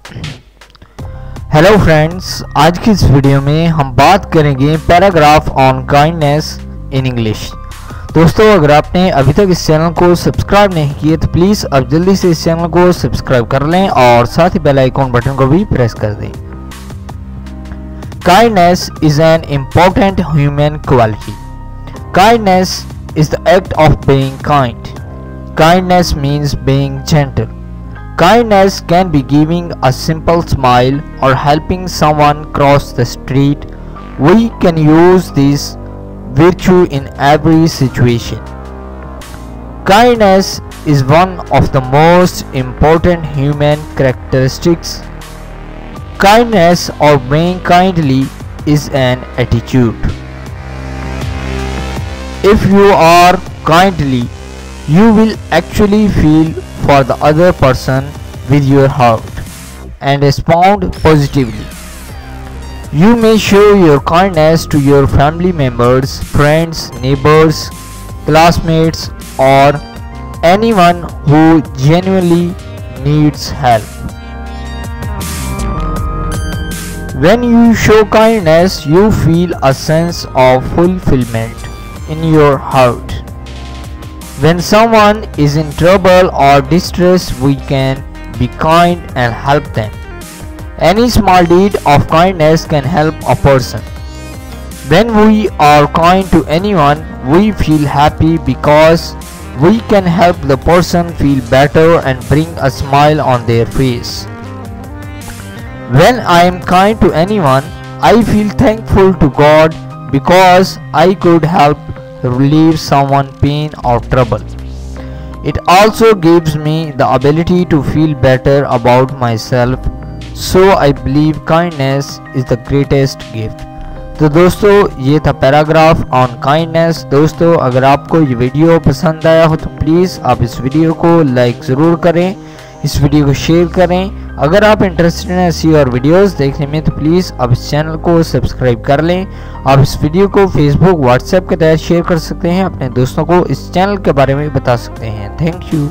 Hello friends, आज की इस वीडियो में हम बात करेंगे paragraph on kindness in English. दोस्तों, अगर आपने अभी तक इस चैनल को सब्सक्राइब नहीं किए तो प्लीज़ अब जल्दी से इस चैनल को सब्सक्राइब कर लें और साथ ही बेल आइकॉन बटन को भी प्रेस कर दें। Kindness is an important human quality. Kindness is the act of being kind. Kindness means being gentle. Kindness can be giving a simple smile or helping someone cross the street. We can use this virtue in every situation. Kindness is one of the most important human characteristics. Kindness or being kindly is an attitude. If you are kindly, you will actually feel for the other person with your heart and respond positively. You may show your kindness to your family members, friends, neighbors, classmates, or anyone who genuinely needs help. When you show kindness, you feel a sense of fulfillment in your heart. When someone is in trouble or distress, we can be kind and help them. Any small deed of kindness can help a person. When we are kind to anyone, we feel happy because we can help the person feel better and bring a smile on their face. When I am kind to anyone, I feel thankful to God because I could help relieve someone's pain or trouble. It also gives me the ability to feel better about myself. So I believe kindness is the greatest gift. तो दोस्तों, ये था paragraph on kindness. दोस्तों, अगर आपको ये video पसंद आया हो तो प्लीज़ आप इस वीडियो को लाइक ज़रूर करें, इस वीडियो को शेयर करें। अगर आप इंटरेस्टेड हैं ऐसी और वीडियोस देखने में तो प्लीज़ आप इस चैनल को सब्सक्राइब कर लें। आप इस वीडियो को फेसबुक, व्हाट्सएप के तहत शेयर कर सकते हैं, अपने दोस्तों को इस चैनल के बारे में बता सकते हैं। Thank you.